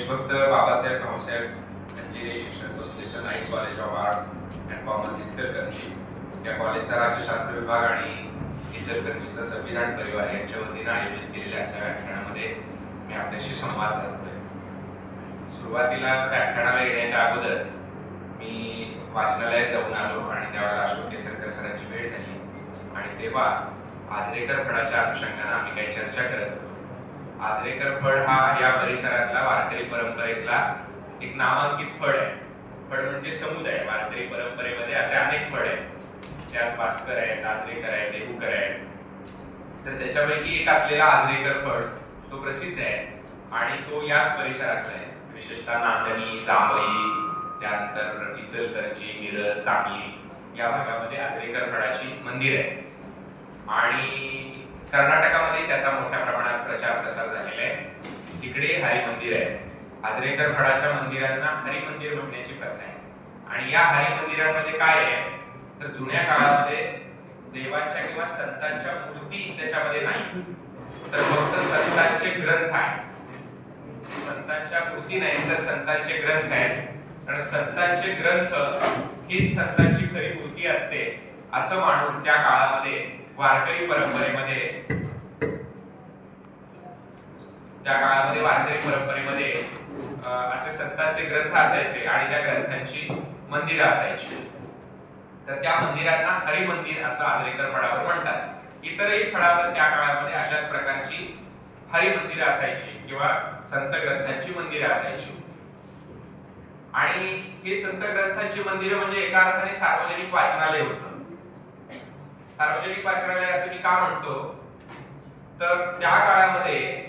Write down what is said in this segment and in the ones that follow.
देशभक्त बाबासाहेब भाऊसाहेब अंजिरे शिक्षण संस्थेचं night college of arts and commerce Ichalkaranji या कॉलेजचा राज्यशास्त्र विभाग आणि इचलकरंजीचा संविधान परिवार यांच्या वतीनं आयोजित केलेल्या आजच्या व्याख्यानामध्ये मी आपल्याशी संवाद साधतोय. सुरुवातीला व्याख्यानाला येण्याच्या अगोदर मी वाचनालयात जाऊन आलो आणि त्यावेळेला अशोक केसरकर सरांची भेट झाली आणि तेव्हा आजरेकर फळाच्या अनुषंगाने आम्ही काही चर्चा करत होतो. आजरेकर फळ हा या परिसरातला वारकरी परंपरेतला एक नामांकित फळ आहे. फळ म्हणजे समुदाय. वारकरी परंपरेमध्ये असे अनेक फळ आहेत, त्यात भास्कर आहेत, आजरेकर आहेत, देहूकर आहेत. तर त्याच्यापैकी एक असलेला आजरेकर फळ तो प्रसिद्ध आहे आणि तो याच परिसरातला आहे. विशेषतः नांदणी, जांभई, त्यानंतर इचलकरंजी, मिरज, सांगली या भागामध्ये आजरेकर फळाची मंदिर आहे आणि कर्नाटकामध्ये त्याचा मोठ्या प्रमाणात प्रचार प्रसार झालेला आहे. तिकडे हरी मंदिर आहे. आजरेकर फळाच्या मंदिरांना हरी मंदिर म्हणण्याची प्रथा आहे आणि या हरी मंदिरांमध्ये काय आहे तर जुन्या काळामध्ये देवांच्या किंवा संतांच्या मूर्ती त्याच्यामध्ये नाही, तर फक्त संतांचे ग्रंथ आहेत. संतांच्या मूर्ती नाही तर संतांचे ग्रंथ आहेत. कारण संतांचे ग्रंथ हीच संतांची खरी मूर्ती असते असं मानून त्या काळामध्ये वारकरी परंपरेमध्ये असे संतांचे ग्रंथ असायचे आणि त्या ग्रंथांची मंदिरं असायची. तर त्या मंदिरांना हरी मंदिर असं आजरेकर फळावर म्हणतात. इतरही फळावर त्या काळामध्ये अशाच प्रकारची हरी मंदिरं असायची किंवा संत ग्रंथांची मंदिरं असायची. आणि हे संत ग्रंथांची मंदिरं म्हणजे एका अर्थाने सार्वजनिक वाचनालय होतं. सार्वजनिक वाचनालय असं मी का म्हणतो तर त्या काळामध्ये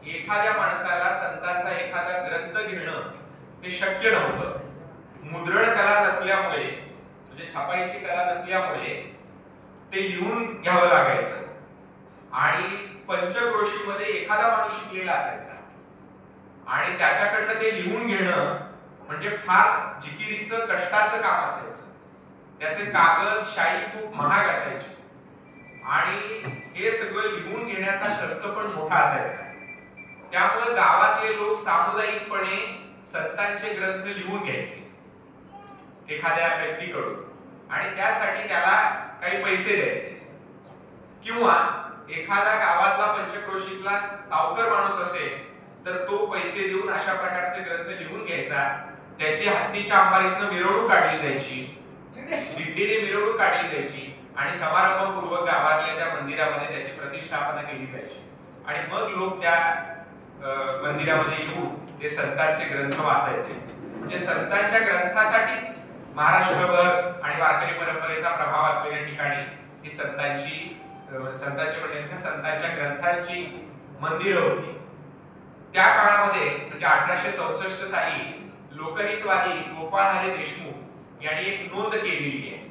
एखाद्या माणसाला संतांचा एखादा ग्रंथ घेणं हे शक्य नव्हतं. मुद्रण कला नसल्यामुळे, म्हणजे छापाईची कला नसल्यामुळे ते लिहून घ्यावं लागायचं आणि पंचक्रोशीमध्ये एखादा माणूस शिकलेला असायचा आणि त्याच्याकडनं ते लिहून घेणं म्हणजे फार जिकिरीचं कष्टाचं काम असायचं. त्याचे कागद शाई खूप महाग असायची आणि हे सगळं लिहून घेण्याचा खर्च पण मोठा असायचा. त्यामुळे गावातले लोक सामुदायिकपणे संतांचे ग्रंथ लिहून घ्यायचे एखाद्या व्यक्तीकडून आणि त्यासाठी त्याला काही पैसे द्यायचे किंवा एखादा गावातला पंचक्रोशीतला सावकार माणूस असेल तर तो पैसे देऊन अशा प्रकारचे ग्रंथ लिहून घ्यायचा. त्याची हत्तीच्या अंबारीतनं मिरवणूक काढली जायची, दिंडीने मिरवणूक काढली जायची आणि समारंभपूर्वक गावातल्या त्या मंदिरामध्ये त्याची प्रतिष्ठापना केली जायची आणि मग लोक त्या मंदिरामध्ये येऊन ते संतांचे ग्रंथ वाचायचे. म्हणजे संतांच्या ग्रंथासाठीच महाराष्ट्रभर आणि वारकरी परंपरेचा प्रभाव असलेल्या ठिकाणी ही संतांच्या ग्रंथांची मंदिरं होती. त्या काळामध्ये म्हणजे 1864 साली लोकहितवादी गोपाळ हरी देशमुख यांनी एक नोंद केलेली आहे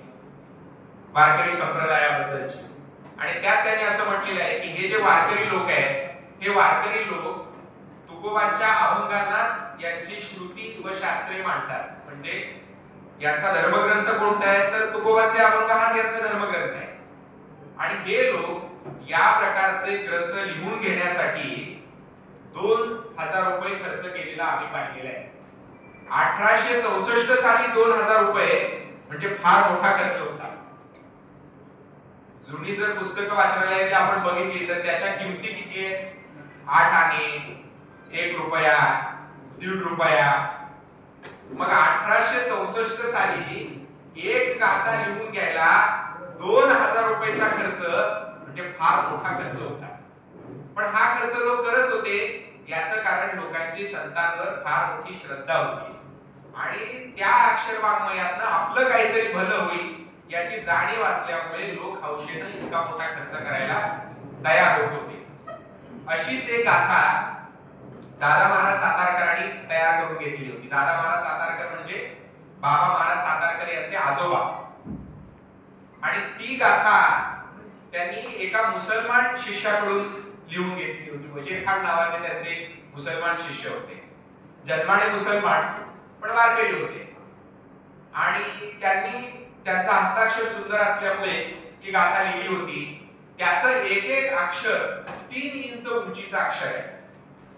वारकरी संप्रदायाबद्दलची आणि त्यात त्यांनी असं म्हटलेलं आहे की हे जे वारकरी लोक आहेत हे वारकरी लोक तुकोबांच्या अभंगांनाच यांची श्रुती व शास्त्रे मांडतात. म्हणजे यांचा धर्मग्रंथ कोणता आहे तर तुकोबांचे अभंग हाच यांचा धर्मग्रंथ आहे आणि हे लोक या प्रकारचे ग्रंथ लिहून घेण्यासाठी 2000 रुपये खर्च केलेला आम्ही पाहिलेला आहे. 1864 साली 2000 रुपये म्हणजे फार मोठा खर्च होता. जुनी जर पुस्तकं वाचनालयातली आपण बघितली तर त्याच्या किमती किती आहेत? 8 आणे, 1 रुपया, 1.5 रुपया. मग 1864 साली एक गाथा लिहून घ्यायला 2000 रुपयाचा खर्च म्हणजे फार मोठा खर्च होता. पण हा खर्च लोक करत होते याचं कारण लोकांची संतांवर फार मोठी श्रद्धा होती आणि त्या अक्षर वाङ्मयातनं आपलं काहीतरी भलं होईल याची जाणीव असल्यामुळे लोक हौशेनं इतका मोठा खर्च करायला तयार होत होते. अशीच एक गाथा दादा महाराज सातारकरांनी तयार करून घेतली होती. दादा महाराज सातारकर म्हणजे बाबा महाराज सातारकर यांचे आजोबा आणि ती गाथा त्यांनी एका मुसलमान शिष्याकडून लिहून घेतली होती. वजीर खान नावाचे त्यांचे मुसलमान शिष्य होते. जन्माने मुसलमान पण वारकरी होते आणि त्यांनी त्यांचा हस्ताक्षर सुंदर असल्यामुळे ती गाथा लिहिली होती. त्याचं एक एक अक्षर 3 इंच उंचीचं अक्षर आहे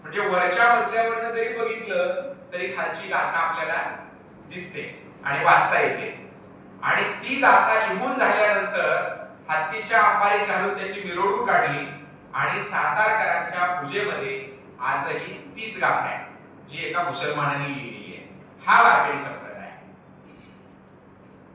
म्हणजे वरच्या मजल्यावरनं जरी बघितलं तरी खालची गाथा आपल्याला दिसते आणि वाचता येते. आणि ती गाथा लिहून झाल्यानंतर हत्तीच्या अंबारीत घालून त्याची मिरवणूक काढली आणि सातारकरांच्या पूजेमध्ये आजही तीच गाथा आहे जी एका मुसलमानाने लिहिलेली आहे. हा वारकरी संप्रदाय.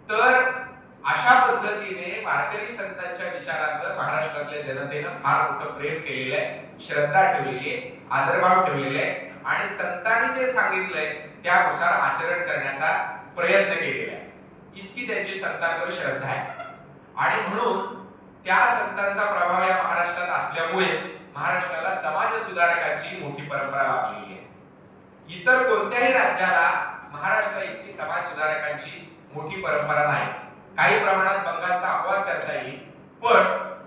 तर अशा पद्धतीने वारकरी संतांच्या विचारांवर महाराष्ट्रातल्या जनतेनं फार मोठं प्रेम केलेलं आहे, श्रद्धा ठेवलेली आहे, आदरभाव ठेवलेला आहे आणि संतांनी जे सांगितलंय त्यानुसार आचरण करण्याचा प्रयत्न केलेला आहे. इतकी त्यांची संतांवर श्रद्धा आहे आणि म्हणून त्या संतांचा प्रभाव या महाराष्ट्रात असल्यामुळे महाराष्ट्राला समाज सुधारकांची मोठी परंपरा लाभलेली आहे. इतर कोणत्याही राज्याला महाराष्ट्र इतकी समाज सुधारकांची मोठी परंपरा नाही. काही प्रमाणात बंगालचा अपवाद करता येईल, पण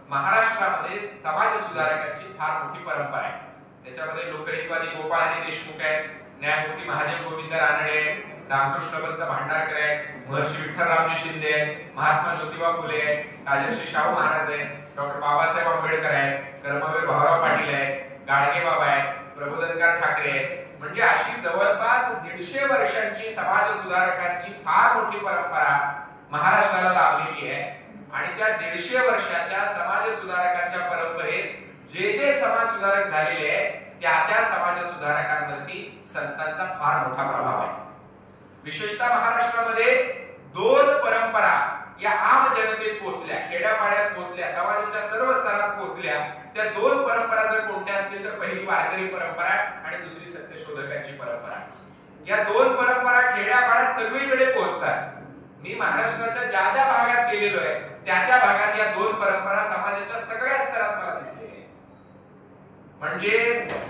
महाराष्ट्रामध्ये समाज सुधारकांची फार मोठी परंपरा आहे. त्याच्यामध्ये लोकहितवादी गोपाळहरी देशमुख आहेत, न्यायमूर्ती महादेव गोविंद रानडे, रामकृष्ण पंत भांडारकर आहेत, महर्षी विठ्ठलरामजी शिंदे आहेत, महात्मा ज्योतिबा फुले आहेत, राजर्षी शाहू महाराज आहेत, डॉक्टर बाबासाहेब आंबेडकर आहेत, कर्मवीर भाऊराव पाटील आहेत, गाडगे बाबा आहेत, प्रबोधनकार ठाकरे आहेत. म्हणजे अशी जवळपास 150 वर्षांची समाज सुधारकांची फार मोठी परंपरा महाराष्ट्राला लाभलेली आहे. आणि त्या 150 वर्षाच्या समाज सुधारकांच्या परंपरेत जे जे समाज सुधारक झालेले आहेत त्या समाज सुधारकांवरती संतांचा फार मोठा प्रभाव आहे. विशेषतः महाराष्ट्रामध्ये 2 परंपरा या आम जनतेत पोहोचल्या, खेड्यापाड्यात पोहोचल्या, समाजाच्या सर्व स्तरात पोहोचल्या. त्या 2 परंपरा जर कोणत्या असतील तर पहिली वारकरी परंपरा आणि दुसरी सत्यशोधकांची परंपरा. या 2 परंपरा खेड्यापाड्यात सगळीकडे पोहोचतात. मी महाराष्ट्राच्या ज्या ज्या भागात गेलेलो आहे त्या भागात या 2 परंपरा समाजाच्या सगळ्या स्तरात मला दिसलेल्या आहेत. म्हणजे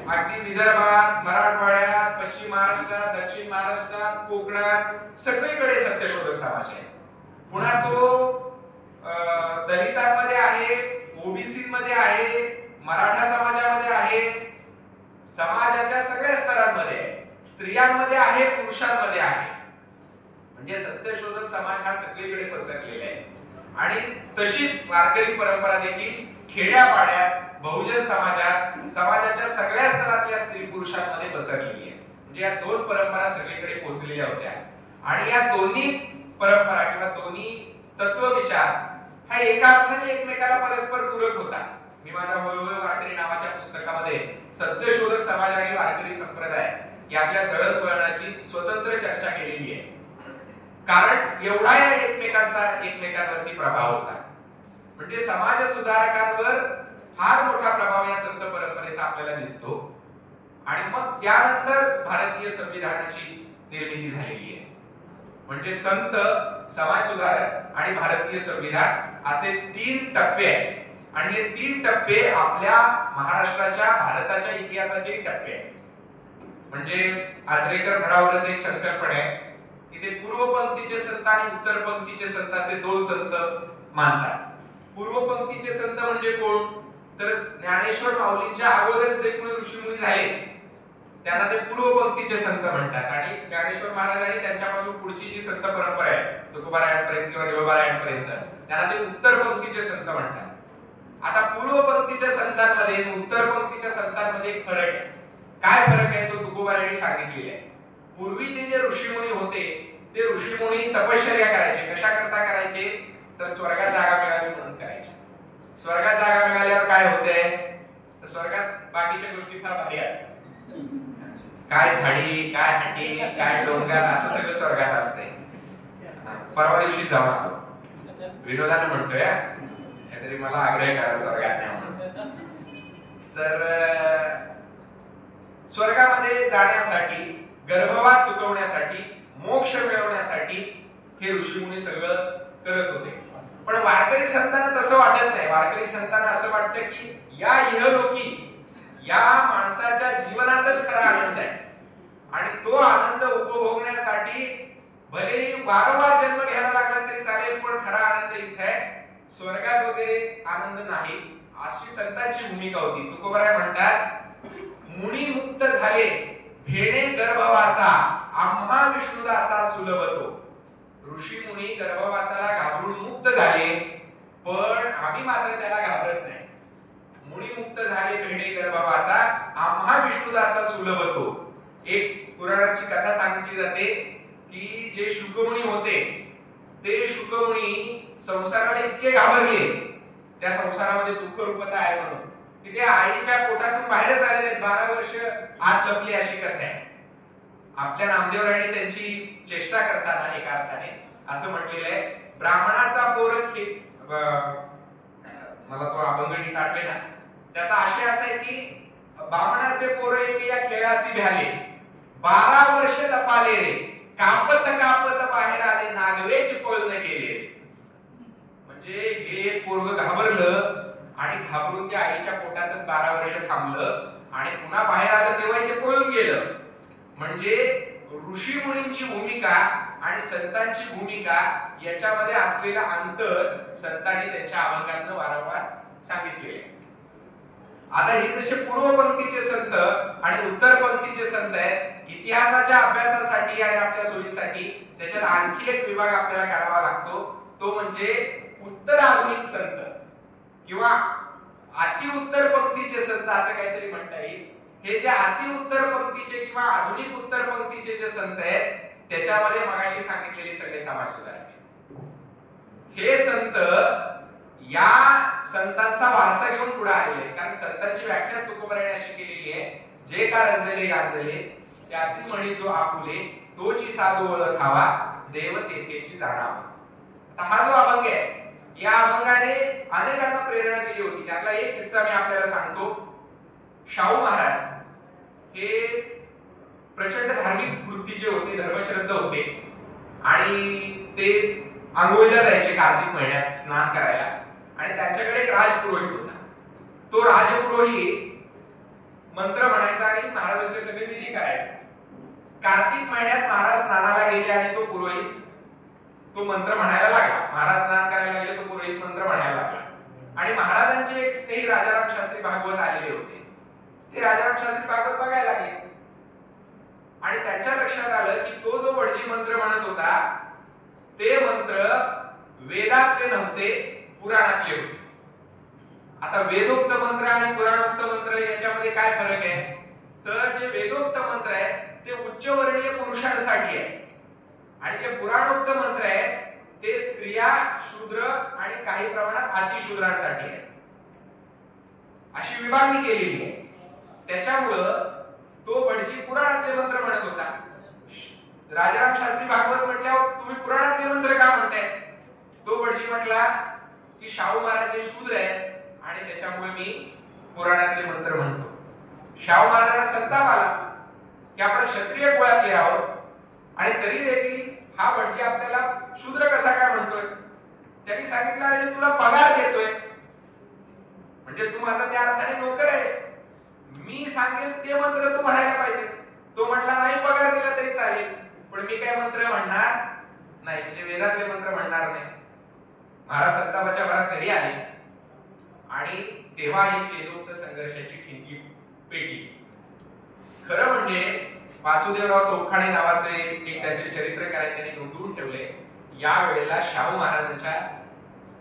अगदी विदर्भात, मराठवाड्यात, पश्चिम महाराष्ट्रात, दक्षिण महाराष्ट्रात, कोकणात सगळीकडे सत्यशोधक समाज आहे. पुन्हा तो दलितांमध्ये आहे, ओबीसी मध्ये आहे, मराठा समाजामध्ये आहे, समाजाच्या सगळ्या स्तरांमध्ये आहे, स्त्रियांमध्ये आहे, पुरुषांमध्ये आहे. म्हणजे सत्यशोधक समाज हा सगळीकडे पसरलेला आहे. आणि तशीच वारकरी परंपरा देखील खेड्यापाड्यात, बहुजन समाजात, समाजाच्या सगळ्या स्तरातल्या स्त्री पुरुषांमध्ये पसरलेली आहे. म्हणजे या 2 परंपरा सगळीकडे पोहोचलेल्या होत्या. आणि या दोन्ही परंपरा किंवा दोन्ही तत्वविचार हा एका अर्थाने एकमेकाला परस्पर पूरक होता. मी माझ्या होय होय वारकरी नावाच्या पुस्तकामध्ये सत्यशोधक समाज आणि वारकरी संप्रदाय यातल्या दळणवळणाची स्वतंत्र चर्चा केलेली आहे. कारण एवढा या एकमेकांवरती प्रभाव होता. म्हणजे समाज सुधारकांवर फार मोठा प्रभाव या संत परंपरेचा आपल्याला दिसतो. आणि मग त्यानंतर भारतीय संविधानाची निर्मिती झालेली आहे. म्हणजे संत, समाज सुधारक आणि भारतीय संविधान असे 3 टप्पे आहेत. आणि हे 3 टप्पे आपल्या महाराष्ट्राच्या, भारताच्या इतिहासाचे टप्पे आहेत. म्हणजे आजरेकर फळावरच एक संकल्पना आहे की ते पूर्वपंक्तीचे संत आणि उत्तरपंक्तीचे संत असे 2 संत मानतात. पूर्वपंक्तीचे संत म्हणजे कोण? तर ज्ञानेश्वर माऊलींच्या अगोदर जे कोणी ऋषीमुनी झाले त्यांना ते पूर्वपंक्तीचे संत म्हणतात. आणि ज्ञानेश्वर महाराज आणि त्यांच्यापासून पुढची जी संत परंपरा आहे तुकोबारायांपर्यंत किंवा निळोबारायांपर्यंत त्यांना ते उत्तरपंक्तीचे संत म्हणतात. आता पूर्वपंक्तीच्या संतांमध्ये आणि उत्तरपंक्तीच्या संतांमध्ये एक फरक आहे. काय फरक आहे तो तुकोबारायांनी सांगितलेला आहे. पूर्वीचे जे ऋषीमुनी होते ते ऋषीमुनी तपश्चर्या करायचे. कशा करता करायचे? तर स्वर्गात जागा मिळावी म्हणून करायचे. स्वर्गात जागा मिळाल्यावर काय होते? तर स्वर्गात बाकीच्या गोष्टी फार भारी असतात. काय झाडी, काय हाटी, काय डोंगर असं सगळं स्वर्गात असते. परवा दिवशी जाऊन आलो, विनोदाने म्हणतोय काहीतरी मला आग्रह करा स्वर्गात न्या म्हणून. तर स्वर्गामध्ये जाण्यासाठी, गर्भवास चुकवण्यासाठी, मोक्ष मिळवण्यासाठी हे ऋषीमुनी सगळं करत होते. पण वारकरी संतांना तसं वाटत नाही. वारकरी संतांना असं वाटतं की या इहलोकी या माणसाच्या जीवनातच खरा आनंद आहे आणि तो आनंद उपभोगण्यासाठी भले वारंवार जन्म घ्यायला लागला तरी चालेल, पण खरा आनंद इथे आहे, स्वर्गात वगैरे आनंद नाही. अशी संतांची भूमिका होती. तुकोबाराय म्हणतात, मुनी मुक्त झाले भेणे गर्भवासा आम्हा विष्णुदासा सुलभतो. ऋषी मुनी गर्भवासाला घाबरून मुक्त झाले, पण आम्ही मात्र त्याला घाबरत नाही. मुनिमुक्त झाले भेटे गर्भवासा आम्हा विष्णुदासा सुलभ तो. एक पुराणातली कथा सांगितली जाते की जे शुकमुनी होते ते शुकमुनी संसाराला इतके घाबरले, त्या संसारामध्ये दुःख रूपता आहे म्हणून, की ते आईच्या पोटातून बाहेरच आले नाहीत, 12 वर्ष आत लपले अशी कथा आहे. आपल्या नामदेवरायांनी त्यांची चेष्टा करताना एका अर्थाने असं म्हटलेलं आहे, ब्राह्मणाचा पोर मला तो अभंग नीट आठवे ना, त्याचा आशय असा आहे की ब्राह्मणाचे पोर एक या खेळासी भ्याले 12 वर्ष लपाले रे, कापत कापत बाहेर आले नागवेच पळून गेले रे. म्हणजे हे पोरग घाबरलं आणि घाबरून त्या आईच्या पोटातच 12 वर्ष थांबलं आणि पुन्हा बाहेर आलं तेव्हा ते पळून गेलं. म्हणजे ऋषी मुनींची भूमिका आणि संतांची भूमिका याच्यामध्ये असलेला अंतर संतांनी त्यांच्या अभंगातून वारंवार सांगितलेले. आता हे जसे पूर्व पंक्तीचे संत आणि उत्तर पंक्तीचे संत आहेत, इतिहासाच्या अभ्यासासाठी आणि आपल्या सोयीसाठी त्याच्यात आणखी एक विभाग आपल्याला करावा लागतो, तो म्हणजे उत्तर आधुनिक संत किंवा अति उत्तर पंक्तीचे संत असं काहीतरी म्हणता येईल. हे जे अति उत्तर पंक्तीचे किंवा आधुनिक उत्तर पंक्तीचे जे संत आहेत त्याच्यामध्ये मगाशी सांगितलेले सगळे समाजसुधारक आहेत. हे संत या संतांचा वारसा घेऊन पुढे आलेले आहेत, कारण संतांची व्याख्याच तुकोबराने अशी केलेली आहे, जे का रंजले गांजले त्यासी म्हणी जो आपुले तोची साधू ओळखावा देव तेथेची जाणावा. आता हा जो अभंग आहे या अभंगाने अनेकांना प्रेरणा दिली होती. त्यातला एक किस्सा मी आपल्याला सांगतो. शाहू महाराज हे प्रचंड धार्मिक वृत्तीचे होते, धर्मश्रद्ध होते आणि ते आंघोळीला जायचे कार्तिक महिन्यात स्नान करायला, आणि त्यांच्याकडे एक राजपुरोहित होता. तो राजपुरोहित मंत्र म्हणायचा आणि महाराजांचे सगळे विधी करायचा. कार्तिक महिन्यात महाराज स्नानाला गेले आणि तो पुरोहित तो मंत्र म्हणायला लागला. महाराज स्नान करायला लागले, तो पुरोहित मंत्र म्हणायला लागला. आणि महाराजांचे एक स्नेही राजाराम शास्त्री भागवत आलेले होते. ते राजाराम शास्त्री भागवत बघायला लागले आणि त्यांच्या लक्षात आलं की तो जो वडजी मंत्र म्हणत होता ते मंत्र वेदातले नव्हते, पुराणातले होते. आता वेदोक्त मंत्र आणि पुराणोक्त मंत्र याच्यामध्ये काय फरक आहे, तर जे वेदोक्त मंत्र आहे ते उच्चवर्णीय पुरुषांसाठी आहे आणि जे पुराणोक्त मंत्र आहेत ते स्त्रिया, शूद्र आणि काही प्रमाणात अतिशूद्रांसाठी आहे. अशी विभागणी केलेली आहे. त्याच्यामुळं तो भटजी पुराणातले मंत्र म्हणत होता. राजाराम शास्त्री भागवत म्हटल्यावर तुम्ही पुराणातले मंत्र का म्हणताय? तो भटजी म्हटला की शाहू महाराज हे शूद्र आहेत आणि त्याच्यामुळे मी पुराणातले मंत्र म्हणतो. शाहू महाराजांना संताप आला की आपण क्षत्रिय कुळातले आहोत आणि तरी देखील हा भटजी आपल्याला शूद्र कसा काय म्हणतोय. त्यांनी सांगितलं, अरे तुला पगार देतोय म्हणजे तू माझा त्या अर्थाने नोकर आहेस, मी सांगेल ते मंत्र तू म्हणायला पाहिजे. तो म्हटला नाही, पगार दिला तरी चालेल पण मी काय मंत्र म्हणणार नाही, म्हणजे वेदातले मंत्र म्हणणार नाही. महाराज संतापाच्या भरात घरी आले आणि तेव्हा ही वेदोक्त संघर्षाची ठिणगी पेटली. खरं म्हणजे वासुदेवराव तोफखाने नावाचे एक त्यांचे चरित्रकार त्यांनी नोंदवून ठेवले. या वेळेला शाहू महाराजांच्या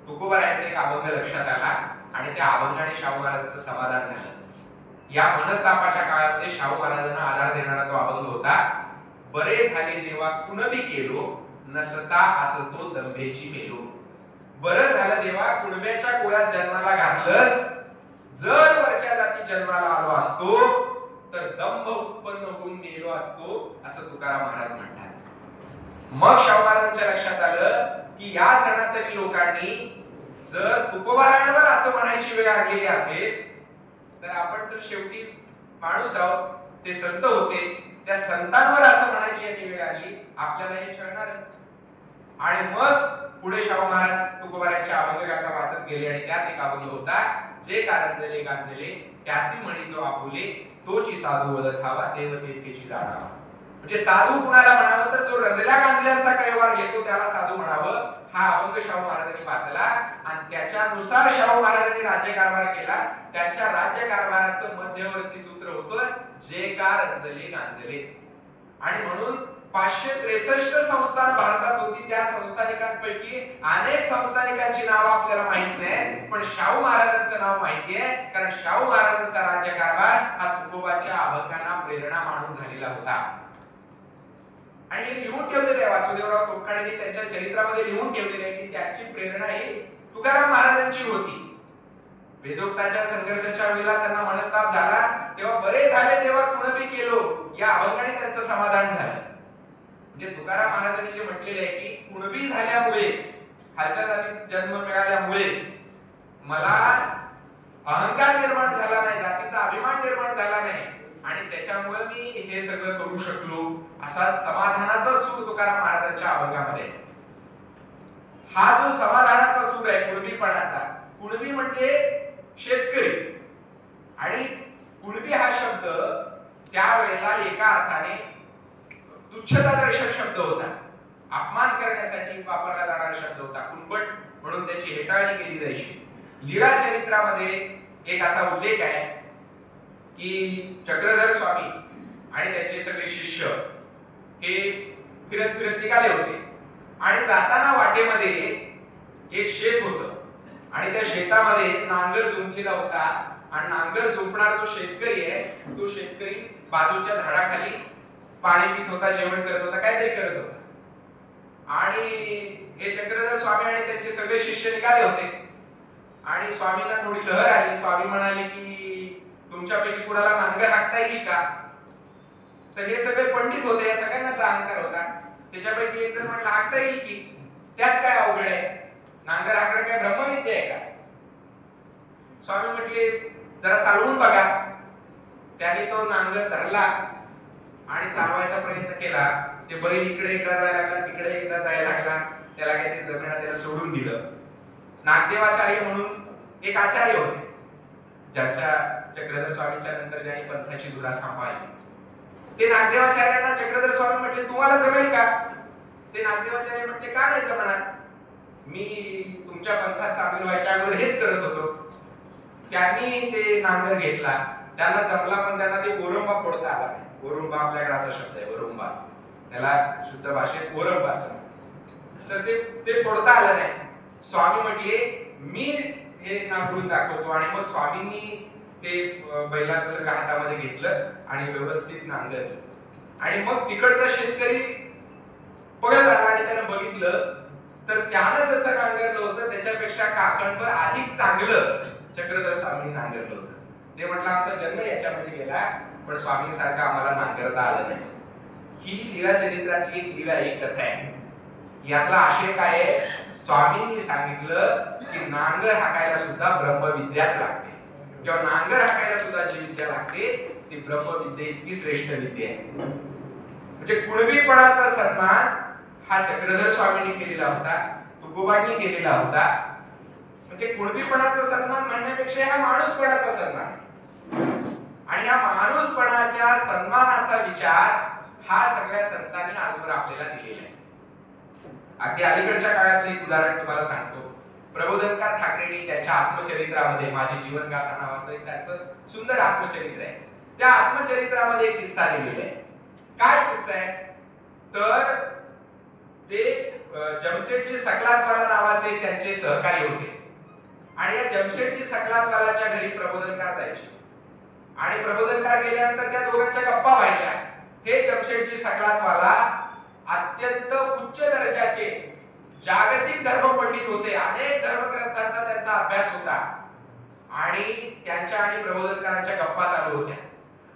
तुकोबारायांचा एक अभंग लक्षात आला आणि त्या अभंगाने शाहू महाराजांचं समाधान झालं. या मनस्तापाच्या काळामध्ये शाहू महाराजांना आधार देणारा तो अभंग होता. बरे झाले देवा कुणबी केलो नसता असतो दंभेची मेलो. बरं झालं देवा कुणब्याच्या कुळात जन्माला घातलंस, जर वरच्या जाती जन्माला आलो असतो तर दंभ उत्पन्न होऊन मेलो असतो, असं तुकाराम महाराज म्हणतात. मग शाहू महाराजांच्या लक्षात आलं की या सनातनी लोकांनी जर तुकोबारायांवर असं म्हणायची वेळ आणलेली असेल तर आपण तर शेवटी माणूस आहोत, ते संत होते, त्या संतांवर असं म्हणायची वेळ आली आपल्याला हे छळणारच. आणि मग पुढे शाहू महाराज तुकोबारायांच्या अभंगगाथा वाचत गेले आणि त्यात एक अभंग होता, जे कारंजले गांजले त्यासी म्हणी जो आपुले तोची साधू ओळखावा देव तेथेची जाणावा. म्हणजे साधू कुणाला म्हणावं तर जो रंजल्या गांजल्यांचा कैवार घेतो त्याला साधू म्हणावं. हा अभंग शाहू महाराजांनी वाचला आणि त्याच्यानुसार शाहू महाराजांनी राज्यकारभार केला. त्यांच्या राज्यकारभाराचं मध्यवर्ती सूत्र होतं जे का रंजले गांजले. आणि म्हणून 563 संस्थानं भारतात होती. त्या संस्थानिकांपैकी अनेक संस्थानिकांची नावं आपल्याला माहित नाहीत, पण शाहू महाराजांचं नाव माहिती आहे. कारण शाहू महाराजांचा राज्यकारभार हा तुकोबांच्या अभंगांना प्रेरणा मानून झालेला होता. आणि हे लिहून ठेवलेले आहे वासुदेवराव तोडकरांनी त्यांच्या चरित्रामध्ये लिहून ठेवलेले आहे की त्याची प्रेरणा ही तुकाराम महाराजांची होती. वेदोक्ताच्या संघर्षाच्या वेळेला त्यांना मनस्ताप झाला, तेव्हा बरे झाले तेव्हा कुणबी केलो या अभंगाने त्यांचं समाधान झालं. म्हणजे तुकाराम महाराजांनी जे म्हटलेले आहे की कुणबी झाल्यामुळे, खालच्या जातीत जन्म मिळाल्यामुळे मला अहंकार निर्माण झाला नाही, जातीचा अभिमान निर्माण झाला नाही आणि त्याच्यामुळे मी हे सगळं करू शकलो, असा समाधानाचा सूर तुकाराम महाराजांच्या अभंगामध्ये. हा जो समाधानाचा सूर आहे कुणबीपणाचा, कुणबी म्हणजे शेतकरी, आणि कुणबी हा शब्द त्यावेळेला एका अर्थाने तुच्छतादर्शक शब्द होता, अपमान करण्यासाठी वापरला जाणारा शब्द होता. कुणबट म्हणून त्याची हेटाळणी केली जायची. लीळा चरित्रामध्ये एक असा उल्लेख आहे की चक्रधर स्वामी आणि त्यांचे सगळे शिष्य हे फिरत फिरत निघाले होते आणि जाताना वाटेमध्ये एक शेत होतं आणि त्या शेतामध्ये नांगर जुंपलेला होता आणि नांगर जुंपणारा जो शेतकरी आहे तो शेतकरी बाजूच्या झाडाखाली पाणी पित होता, जेवण करत होता, काहीतरी करत होता. आणि हे चक्रधर स्वामी आणि त्यांचे सगळे शिष्य निघाले होते आणि स्वामींना थोडी लहर आली. स्वामी म्हणाले की तुमच्यापैकी कुणाला नांगर हाकता येईल का? तर हे सगळे पंडित होते, या सगळ्यांनाच अहंकार होता. त्याच्यापैकी एक जण म्हटलं हाकता येईल की, त्यात काय अवघड आहे, नांगर हाकणं काय ब्रह्मविद्या आहे का? स्वामी म्हटले जरा चालवून बघा. त्याने तो नांगर धरला आणि चालवायचा प्रयत्न केला. ते बैल इकडे एकदा जायला लागला, तिकडे एकदा जायला लागला, त्याला काही ते जमेना, त्याला सोडून दिलं. नागदेवाचार्य म्हणून एक आचार्य होते, ज्यांच्या चक्रधर स्वामींच्या नंतर ज्यांनी पंथाची धुरा सांभाळली. ते नागदेवाचार्यांना चक्रधर स्वामी म्हटले तुम्हाला जमेल का? ते नागदेवाचार्य म्हटले का नाही जमणार, मी तुमच्या पंथात सामील व्हायच्या अगोदर हेच करत होतो. त्यांनी ते नांगर घेतला, त्यांना जमला, पण त्यांना ते ओरंबा फोडता आला नाही. ओरंबा आपल्याकडे असा शब्द आहे, ओरंबा, त्याला शुद्ध भाषेत ओरंबा असं. तर ते फोडता आलं नाही. स्वामी म्हटले मी हे नांगरून दाखवतो आणि मग स्वामींनी ते बैलाचं सगळं हातामध्ये घेतलं आणि व्यवस्थित नांगरलं. आणि मग तिकडचा शेतकरी पळत आला आणि त्यानं बघितलं तर त्यानं जसं नांगरलं होतं त्याच्यापेक्षा काकणभर अधिक चांगलं चक्रधर स्वामी नांगरलं होतं. ते म्हटलं आमचा जन्म याच्यामध्ये गेला, पण स्वामींसारखं आम्हाला नांगरता आलं नाही. ही लीळा चरित्रातली एक लीळा, एक कथा आहे. यातला आशय काय आहे? स्वामींनी सांगितलं की नांगर हाकायला सुद्धा ब्रह्मविद्याच लागते, किंवा नांगर हाकायला सुद्धा जी विद्या लागते ती ब्रह्मविद्या इतकी श्रेष्ठ विद्या आहे. म्हणजे कुणबीपणाचा सन्मान हा चक्रधर स्वामींनी केलेला होता, तुकोबांनी केलेला होता. म्हणजे कुणबीपणाचा सन्मान म्हणण्यापेक्षा हा माणूसपणाचा सन्मान, आणि या माणूसपणाच्या सन्मानाचा विचार हा सगळ्या संतांनी आजवर आपल्याला दिलेला आहे. अगदी अलीकडच्या काळातलं एक उदाहरण तुम्हाला सांगतो. प्रबोधनकार ठाकरेंनी त्यांच्या आत्मचरित्रामध्ये, माझी जीवनगाथा नावाचं एक त्यांचं सुंदर आत्मचरित्र आहे, त्या आत्मचरित्रामध्ये एक किस्सा लिहिलेला आहे. काय किस्सा आहे तर ते जमशेदजी सकलातवाला नावाचे त्यांचे सहकारी होते आणि या जमशेदजी सकलातवालाच्या घरी प्रबोधनकार जायचे आणि प्रबोधनकार गेल्यानंतर त्या दोघांच्या गप्पा व्हायच्या. हे जमशेदजी सकलातवाला अत्यंत उच्च दर्जाचे जागतिक धर्मपंडित होते, अनेक धर्मग्रंथांचा त्यांचा अभ्यास होता आणि त्यांच्या आणि प्रबोधनकारांच्या गप्पा चालू होत्या.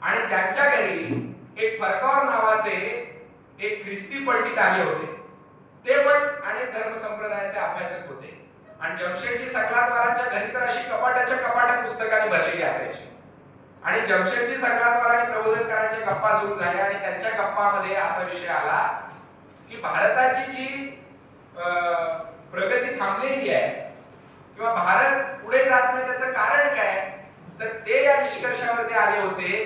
आणि त्यांच्या घरी एक फरकावर नावाचे एक ख्रिस्ती पंडित आले होते. ते पण अनेक धर्म संप्रदायाचे अभ्यासक होते आणि जमशेदजी सकलातवालांच्या घरी तर अशी कपाटाच्या कपाटात पुस्तकाने भरलेली असायची. आणि जमशेदजी सकलातवाला आणि प्रबोधनकारांच्या गप्पा सुरू झाल्या आणि त्यांच्या गप्पामध्ये असा विषय आला की भारताची जी प्रगती थांबलेली आहे किंवा भारत पुढे जात नाही त्याचं कारण काय, तर ते या निष्कर्षावर आले होते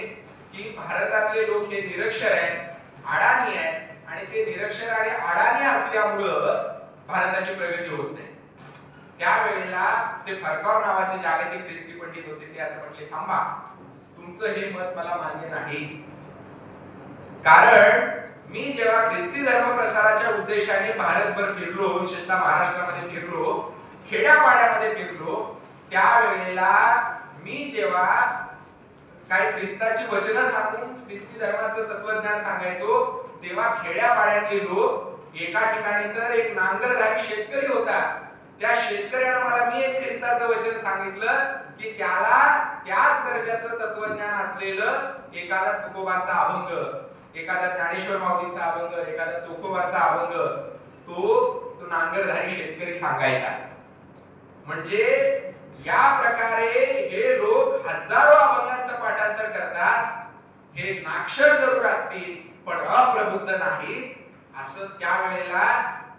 की भारतातले लोक हे निरक्षर आहेत, अडाणी आहेत आणि ते निरक्षर आणि अडाणी असल्यामुळं भारताची प्रगती होत नाही. त्यावेळेला ते फरकावर नावाचे जागतिक ख्रिस्ती पंडित होते, ते असं म्हटले थांबा, तुमचं हे मत मला मान्य नाही, कारण मी जेव्हा ख्रिस्ती धर्म प्रसाराच्या उद्देशाने भारतभर फिरलो, विशेषतः महाराष्ट्रामध्ये फिरलो, खेड्यापाड्यामध्ये फिरलो, त्यावेळेला मी जेव्हा काही ख्रिस्ताची वचनं सांगून ख्रिस्ती धर्माचं तत्वज्ञान सांगायचो, तेव्हा खेड्यापाड्यातले लोक, एका ठिकाणी तर एक नांगरधारी शेतकरी होता, त्या शेतकऱ्यानं मला मी एक ख्रिस्ताचं वचन सांगितलं की त्याला त्याच दर्जाचं तत्वज्ञान असलेलं एखादा तुकोबांचा अभंग, एखादा ज्ञानेश्वर माऊलींचा अभंग, एखादा चोखोबाचा अभंग तो नांगरधारी शेतकरी सांगायचा. म्हणजे या प्रकारे हे लोक हजारो अभंगांचं पाठांतर करतात. हे नाक्षर जरूर असतील पण अप्रबुद्ध नाहीत, असं त्यावेळेला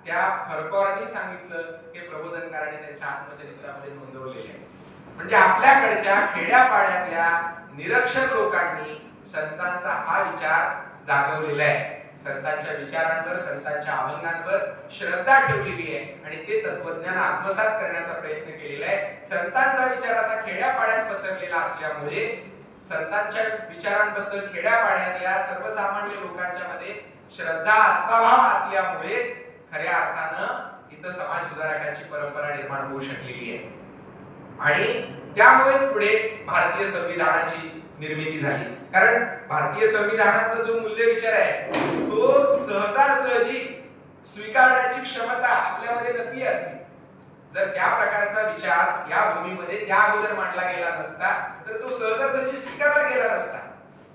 त्या फरकॉरांनी सांगितलं. हे प्रबोधनकारांनी त्यांच्या आत्मचरित्रामध्ये नोंदवलेले आहे. म्हणजे आपल्याकडच्या खेड्यापाड्यातल्या निरक्षर लोकांनी संतांचा हा विचार जागवलेला आहे. संतांच्या विचारांवर, संतांच्या अभंगांवर श्रद्धा ठेवलेली आहे आणि ते तत्वज्ञान आत्मसात करण्याचा प्रयत्न केलेला आहे. संतांचा विचार असा खेड्यापाड्यात पसरलेला असल्यामुळे संतांच्या विचारांबद्दल खेड्यापाड्यातल्या सर्वसामान्य लोकांच्या मध्ये श्रद्धा आस्थाभाव असल्यामुळेच खऱ्या अर्थानं इथं समाज सुधारकांची परंपरा निर्माण होऊ शकलेली आहे. आणि त्यामुळेच पुढे भारतीय संविधानाची निर्मिती झाली. कारण भारतीय संविधानातला जो मूल्य विचार आहे तो सहजासहजी स्वीकारण्याची क्षमता आपल्यामध्ये नसली असती. जर त्या प्रकारचा विचार या भूमीमध्ये त्या अगोदर मांडला गेला नसता तर तो सहजासहजी स्वीकारला गेला नसता.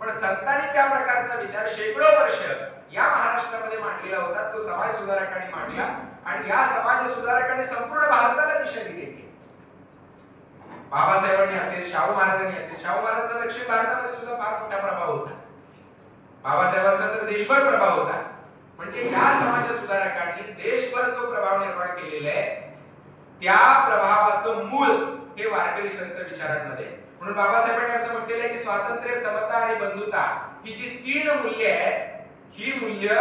पण संतांनी त्या प्रकारचा विचार शेकडो वर्ष या महाराष्ट्रामध्ये मांडलेला होता. तो समाज सुधारकांनी मांडला आणि या समाज सुधारकांनी संपूर्ण भारताला दिशा दिली. बाबासाहेबांनी असेल, शाहू महाराजांनी असेल, शाहू महाराजांचा दक्षिण भारतामध्ये सुद्धा फार मोठा प्रभाव होता. बाबासाहेबांचा तर देशभर प्रभाव होता. म्हणजे या समाज सुधारकांनी देशभर जो प्रभाव निर्माण केलेला आहे त्या प्रभावाचं मूळ हे वारकरी संत विचारांमध्ये. म्हणून बाबासाहेबांनी असं म्हटलेलं आहे की स्वातंत्र्य, समता आणि बंधुता ही जी 3 मूल्य आहेत, ही मूल्य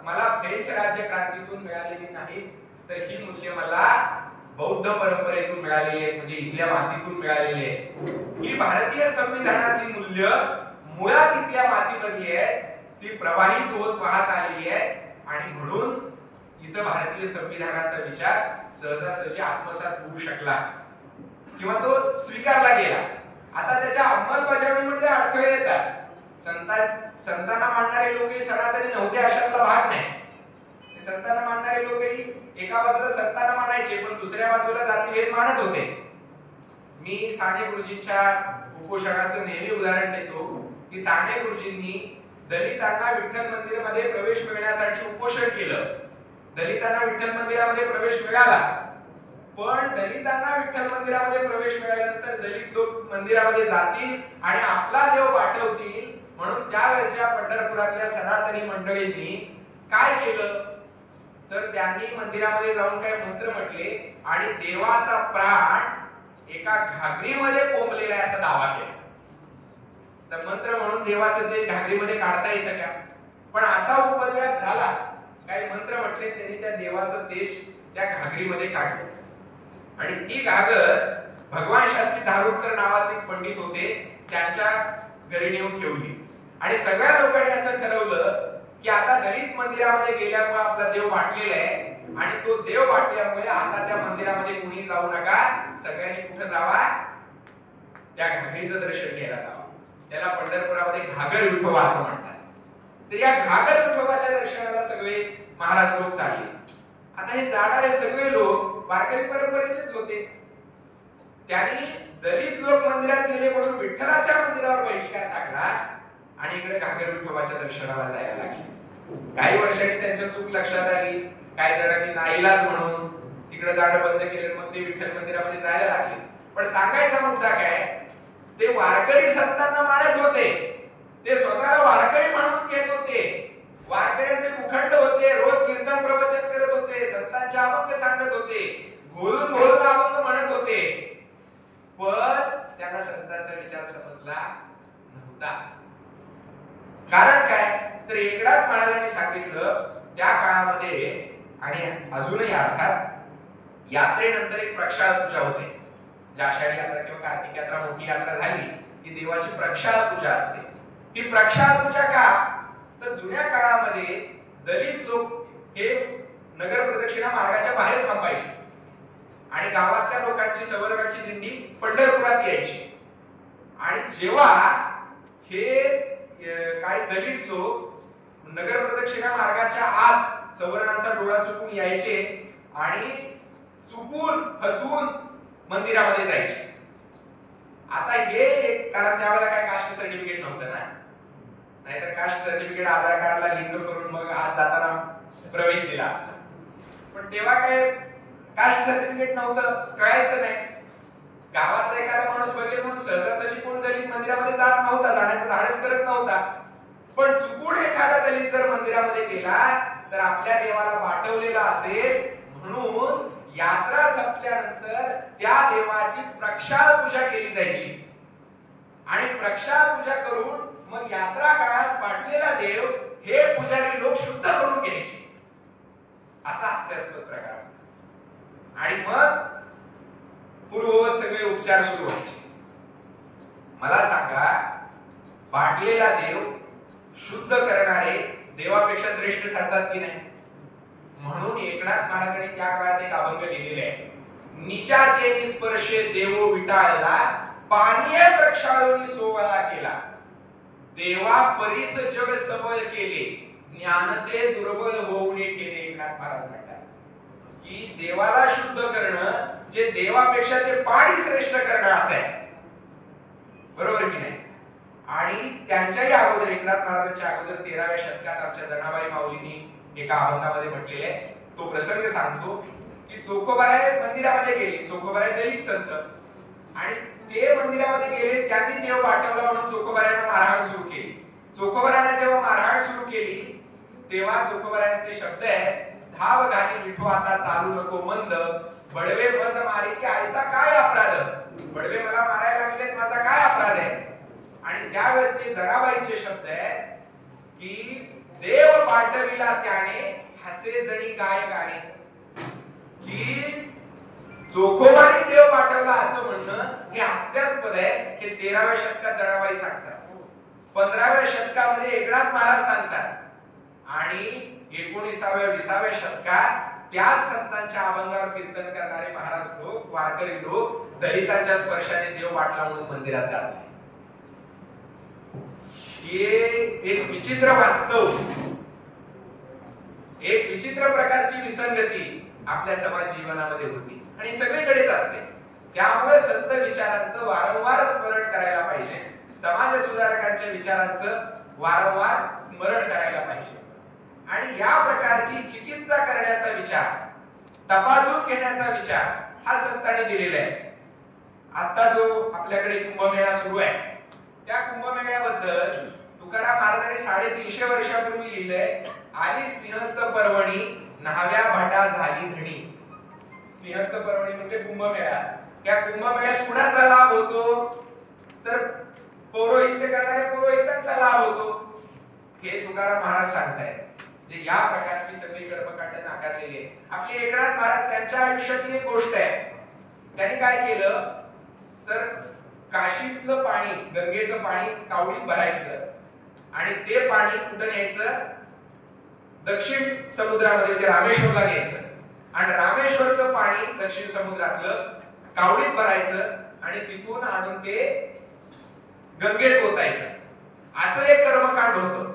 मला फ्रेंच राज्य क्रांतीतून मिळालेली नाही, तर ही मूल्य मला बौद्ध परंपरेतून मिळालेली आहेत, म्हणजे इथल्या मातीतून मिळालेली आहेत. ही भारतीय संविधानातली मूल्य मुळात इथल्या मातीमध्ये आहेत, ती प्रवाहित होत वाहत आलेली आहे आणि म्हणून इथं भारतीय संविधानाचा विचार सहजासहजी आत्मसात होऊ शकला किंवा तो स्वीकारला गेला. आता त्याच्या अंमलबजावणीमध्ये अडथळे येतात. संतांना मानणारे लोकही सनातनी नव्हते अशातला भाग नाही. संतांना मानणारे लोकही एका बाजूला संतांना मानायचे पण दुसऱ्या बाजूला जातीभेद मानत होते. मी साने गुरुजींच्या उपोषणाचं नेहमी उदाहरण देतो की साने गुरुजींनी दलितांना विठ्ठल मंदिरामध्ये प्रवेश मिळण्यासाठी उपोषण केलं. दलितांना विठ्ठल मंदिरामध्ये प्रवेश मिळाला, पण दलितांना विठ्ठल मंदिरामध्ये प्रवेश मिळाल्यानंतर दलित लोक मंदिरामध्ये जातील आणि आपला देव पाठवतील म्हणून त्यावेळच्या पंढरपुरातल्या सनातनी मंडळींनी काय केलं तर त्यांनी मंदिरामध्ये जाऊन काय मंत्र म्हटले आणि देवाचा प्राण एका घागरीमध्ये कोंबलेला आहे असा दावा केला. तर मंत्र म्हणून देवाचं देश घागरीमध्ये काढता येतं का? पण असा उपद्व्याप झाला, काही मंत्र म्हटले त्यांनी त्या देवाचा देश त्या घागरीमध्ये काढलं आणि ती घागर भगवान शास्त्री धारुरकर नावाचे एक पंडित होते त्यांच्या घरी नेऊन ठेवली आणि सगळ्या लोकांनी असं ठरवलं की आता दलित मंदिरामध्ये गेल्यामुळे आपला देव वाटलेला आहे आणि तो देव वाटल्यामुळे आता त्या मंदिरामध्ये कुणी जाऊ नका, सगळ्यांनी कुठे जावा, त्या घागरीचं दर्शन घ्यायला जावा. त्याला पंढरपुरामध्ये घागर विठोबा असं म्हणतात. तर या घागर विठोबाच्या दर्शनाला सगळे महाराज लोक चालले. आता हे जाणारे सगळे लोक वारकरी परंपरेतलेच होते. त्यांनी दलित लोक मंदिरात गेले म्हणून विठ्ठलाच्या मंदिरावर बहिष्कार टाकला आणि इकडे घागर विठोबाच्या दर्शनाला जायला लागले. काही वर्षांनी त्यांच्या चूक लक्षात आली, काही जणांनी नाईलाज म्हणून तिकडे जाणं बंद केलं, मग ते विठ्ठल मंदिरामध्ये जायला लागले. पण सांगायचा मुद्दा काय, ते वारकरी संतांना मानत होते, ते स्वतःला वारकरी म्हणून घेत होते, वारकऱ्यांचे मुखंड होते, रोज कीर्तन प्रवचन करत होते, संतांचे अभंग सांगत होते, घोळून घोळून अभंग म्हणत होते, पण त्यांना संतांचा विचार समजला नव्हता. कारण काय तर एकनाथ महाराजांनी सांगितलं त्या काळामध्ये आणि अजूनही अर्थात यात्रेनंतर एक प्रक्षाळ पूजा होते. जी आषाढी यात्रा किंवा कार्तिक यात्रा मोठी यात्रा झाली की देवाची प्रक्षाळ पूजा असते. ही प्रक्षाळ पूजा का तर जुन्या काळामध्ये दलित लोक हे नगर प्रदक्षिणा मार्गाच्या बाहेर थांबायचे आणि गावातल्या लोकांची सवर्णाची दिंडी पंढरपुरात यायची. आणि जेव्हा हे काही दलित लोक नगर प्रदक्षिणा मार्गाच्या आत सवर्णांचा डोळा चुकून यायचे आणि चुकून फसवून मंदिरामध्ये जायचे. आता हे कारण त्यावेळेला काय कास्ट सर्टिफिकेट नव्हतं ना, नाहीतर कास्ट सर्टिफिकेट आधार कार्डला लिंक करून मग आज जाताना प्रवेश दिला असता. पण तेव्हा काय कास्ट सर्टिफिकेट नव्हतं, कळायचं नाही. गावातला एखादा माणूस बघेल म्हणून सहजासहजी कोण दलित मंदिरामध्ये जात नव्हता, जाण्याचं धाडस करत नव्हता. पण चुकून एखादा दलित जर मंदिरामध्ये गेला तर आपल्या देवाला पाठवलेला असेल म्हणून यात्रा संपल्यानंतर त्या देवाची प्रक्षाळ पूजा केली जायची आणि प्रक्षाळ पूजा करून मग यात्रा काळात पाठलेला देव हे पुजारी लोक शुद्ध करून घ्यायचे. असा हास्यास्पद प्रकार. आणि मग पूर्ववत सगळे उपचार सुरू व्हायचे. मला सांगा, पाठलेला देव शुद्ध करणारे देवापेक्षा श्रेष्ठ ठरतात की नाही? म्हणून एकनाथ महाराजांनी त्या काळात एक अभंग लिहिलेले आहे. निचाचे निस्पर्शे देवो विटाळला, पानिये प्रक्षाळून सोहळा केला. देवा परीस जग सबळ केले, ज्ञान ते दुर्बल होऊन केले. एकनाथ महाराज म्हणतात की देवाला शुद्ध करणं जे देवापेक्षा ते पाणी श्रेष्ठ करणं असं आहे. बरोबर की नाही? आणि त्यांच्याही अगोदर एकनाथ महाराजांच्या अगोदर 13व्या शतकात आमच्या जनाबाई माऊलींनी एका अभंगामध्ये म्हटलेले आहे. तो प्रसंग सांगतो की चोखोबाराय मंदिरामध्ये गेले. चोखोबाराय दलित संत आणि ते मंदिरामध्ये गेले, त्यांनी देव पाठवला म्हणून चोखोबारायांना मारहाण सुरू केली. चोखोबारायांना जेव्हा मारहाण सुरू केली तेव्हा चोखोबारायांचे शब्द आहेत, धाव घाली विठो आता चालू नको मंद, बडवे मज मारे की ऐसा काय अपराध. बडवे मला मारायला लागलेत, माझा काय अपराध आहे? आणि त्यावेळेचे जनाबाईंचे शब्द आहेत की देव पाठविला त्याने हसे जणी गाय गाणे. की चोखोबाने देव पाठवला असं म्हणणं हे हास्यास्पद आहे. हे 13व्या शतकात जनाबाई सांगतात. 15व्या शतकामध्ये एकनाथ महाराज सांगतात आणि 19व्या 20व्या शतकात त्याच संतांच्या अभंगावर कीर्तन करणारे महाराज लोक, वारकरी लोक दलितांच्या स्पर्शाने देव वाटला म्हणून मंदिरात जातात. हे एक विचित्र वास्तव, एक विचित्र प्रकारची विसंगती आपल्या समाज जीवनामध्ये होती आणि सगळीकडेच असते. त्यामुळे संत विचारांचं वारंवार स्मरण करायला पाहिजे. समाज सुधारकांच्या विचारांचं वारंवार स्मरण करायला पाहिजे. आणि या प्रकारची चिकित्सा करण्याचा विचार, तपासून घेण्याचा विचार हा संतांनी दिलेला आहे. आता जो आपल्याकडे कुंभमेळा सुरू आहे त्या कुंभमेळ्याबद्दल तुकाराम महाराजांनी 350 वर्षापूर्वी लिहिलंय, आली सिंहस्थ पर्वणी न्हाव्या भाटा झाली धणी. सिंहस्थ पर्वणी म्हणजे कुंभमेळा. त्या कुंभमेळ्यात कुणाचा लाभ होतो? तर पौरोहित्य करणाऱ्या पुरोहितांचा लाभ होतो. हे तुकाराम महाराज सांगतायत. म्हणजे या प्रकारची सगळी कर्मकांड नाकारलेली आहे. आपले एकनाथ महाराज त्यांच्या आयुष्यातली एक गोष्ट आहे. त्यांनी काय केलं तर काशीतलं पाणी, गंगेचं पाणी कावडीत भरायचं आणि ते पाणी कुठं न्यायचं? दक्षिण समुद्रामध्ये, म्हणजे रामेश्वरला न्यायचं. आणि रामेश्वरचं पाणी दक्षिण समुद्रातलं कावडीत भरायचं आणि तिथून आणून ते गंगेत ओतायचं. असं एक कर्मकांड होतं.